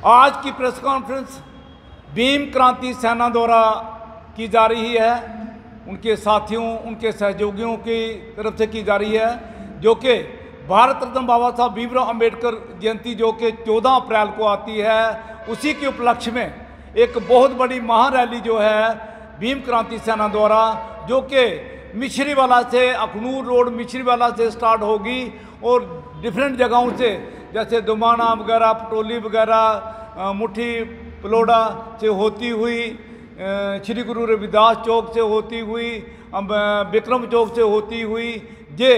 आज की press conference Bhim क्रांति सेना द्वारा की जा रही है, उनके साथियों, उनके सहयोगियों की तरफ से की जा रही है, जो कि भारत रत्न बाबा साहब भीमराव अंबेडकर जयंती जो कि 14 अप्रैल को आती है, उसी के उपलक्ष्य में एक बहुत बड़ी महारैली जो है भीम क्रांति सेना द्वारा, जो कि मिश्रीवाला से अखनूर रोड मिश्रीवाला से स्टार्ट होगी और डिफरेंट जगहों से जैसे दुमाना वगैरह, पटोली वगैरह, मुट्ठी पलोड़ा से होती हुई, श्री गुरु रविदास चौक से होती हुई, विक्रम चौक से होती हुई, ये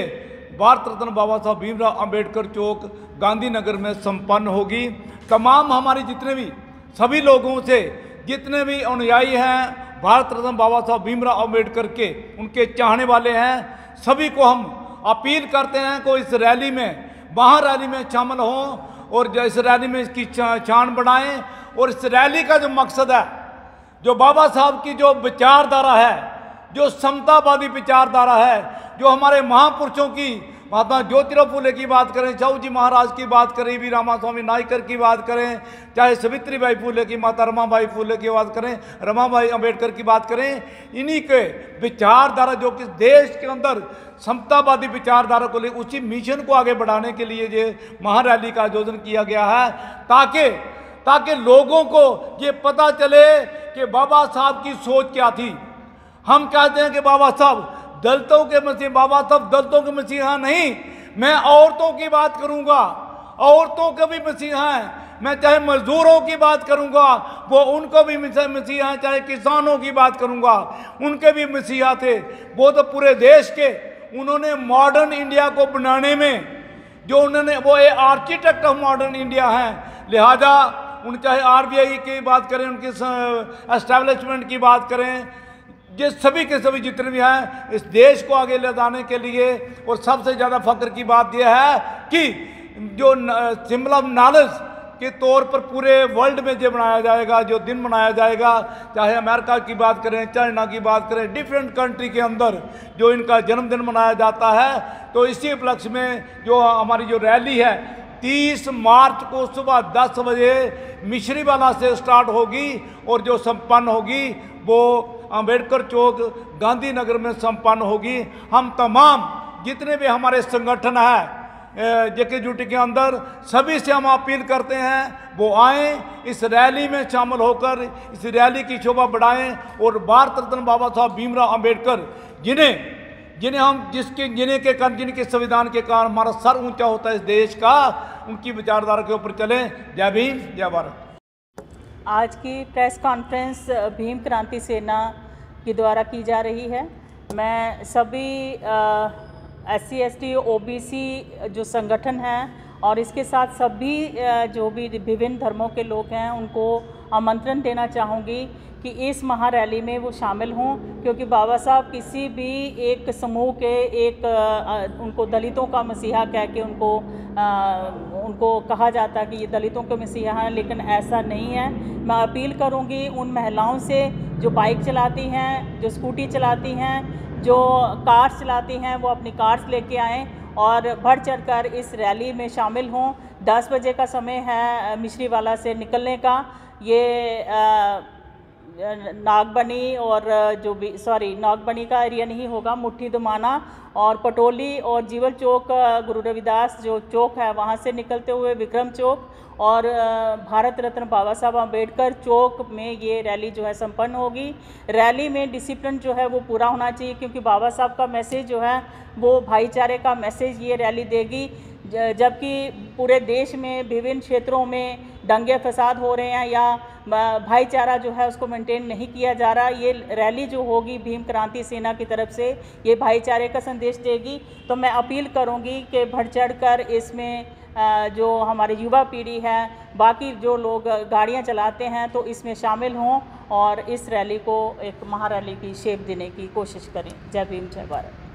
भारत रत्न बाबा साहब भीमराव अंबेडकर चौक गांधीनगर में संपन्न होगी। तमाम हमारे जितने भी सभी लोगों से, जितने भी अनुयायी हैं भारत रत्न बाबा साहब भीमराव अंबेडकर के, उनके चाहने वाले हैं, सभी को हम अपील करते हैं को इस रैली में, महारैली में शामिल हों और इस रैली में इसकी शान बढ़ाएं। और इस रैली का जो मकसद है, जो बाबा साहब की जो विचारधारा है, जो समतावादी विचारधारा है, जो हमारे महापुरुषों की, महात्मा ज्योतिराव फुले की बात करें, साहू जी महाराज की बात करें, वी रामास्वामी नायकर की बात करें, चाहे सावित्रीबाई फुले की, माता रमाबाई फुले की बात करें, रमाबाई अंबेडकर की बात करें, इन्हीं के विचारधारा जो कि देश के अंदर समतावादी विचारधारा को लेकर उसी मिशन को आगे बढ़ाने के लिए ये महारैली का आयोजन किया गया है, ताकि लोगों को ये पता चले कि बाबा साहब की सोच क्या थी। हम कहते हैं कि बाबा साहब दलितों के मसीहा, बाबा साहब दलितों के मसीहा नहीं, मैं औरतों की बात करूंगा, औरतों के भी मसीहा हैं, मैं चाहे मजदूरों की बात करूंगा, वो उनको भी मसीहा हैं, चाहे किसानों की बात करूंगा, उनके भी मसीहा थे। वो तो पूरे देश के, उन्होंने मॉडर्न इंडिया को बनाने में जो उन्होंने, वो एक आर्किटेक्ट ऑफ मॉडर्न इंडिया हैं। लिहाजा उन चाहे आरबीआई की बात करें, उनके एस्टेब्लिशमेंट की बात करें, ये सभी के सभी जितने भी हैं इस देश को आगे ले जाने के लिए। और सबसे ज़्यादा फख्र की बात यह है कि जो सिंबल ऑफ नॉलेज के तौर पर पूरे वर्ल्ड में जो मनाया जाएगा, जो दिन मनाया जाएगा, चाहे अमेरिका की बात करें, चाइना की बात करें, डिफरेंट कंट्री के अंदर जो इनका जन्मदिन मनाया जाता है, तो इसी उपलक्ष्य में जो हमारी जो रैली है 30 मार्च को सुबह 10 बजे मिश्रीवाला से स्टार्ट होगी और जो संपन्न होगी वो अंबेडकर चौक गांधीनगर में संपन्न होगी। हम तमाम जितने भी हमारे संगठन हैं जेकेयूटी के अंदर, सभी से हम अपील करते हैं वो आएँ, इस रैली में शामिल होकर इस रैली की शोभा बढ़ाएं और भारत रत्न बाबा साहब भीमराव अंबेडकर जिनके संविधान के कारण हमारा सर ऊंचा होता है इस देश का, उनकी विचारधारा के ऊपर चलें। जय भीम, जय भारत। आज की प्रेस कॉन्फ्रेंस भीम क्रांति सेना के द्वारा की जा रही है। मैं सभी SC ST OBC जो संगठन हैं और इसके साथ सभी जो भी विभिन्न धर्मों के लोग हैं उनको आमंत्रण देना चाहूँगी कि इस महारैली में वो शामिल हों, क्योंकि बाबा साहब किसी भी एक समूह के उनको दलितों का मसीहा कह के उनको कहा जाता है कि ये दलितों के मसीहा हैं, लेकिन ऐसा नहीं है। मैं अपील करूंगी उन महिलाओं से जो बाइक चलाती हैं, जो स्कूटी चलाती हैं, जो कार्स चलाती हैं, वो अपनी कार्स लेके आएँ और बढ़ चढ़ कर इस रैली में शामिल हों। 10 बजे का समय है मिश्रीवाला से निकलने का। ये नागबनी और नागबनी का एरिया नहीं होगा, मुट्ठी दुमाना और पटोली और जीवल चौक, गुरु रविदास जो चौक है वहाँ से निकलते हुए विक्रम चौक और भारत रत्न बाबा साहब अम्बेडकर चौक में ये रैली जो है संपन्न होगी। रैली में डिसिप्लिन जो है वो पूरा होना चाहिए, क्योंकि बाबा साहब का मैसेज जो है वो भाईचारे का मैसेज ये रैली देगी। जबकि पूरे देश में विभिन्न क्षेत्रों में दंगे फसाद हो रहे हैं या भाईचारा जो है उसको मेंटेन नहीं किया जा रहा, ये रैली जो होगी भीम क्रांति सेना की तरफ से ये भाईचारे का संदेश देगी। तो मैं अपील करूंगी कि बढ़ चढ़ कर इसमें जो हमारी युवा पीढ़ी है, बाकी जो लोग गाड़ियां चलाते हैं, तो इसमें शामिल हों और इस रैली को एक महारैली की शेप देने की कोशिश करें। जय भीम, जय भारत।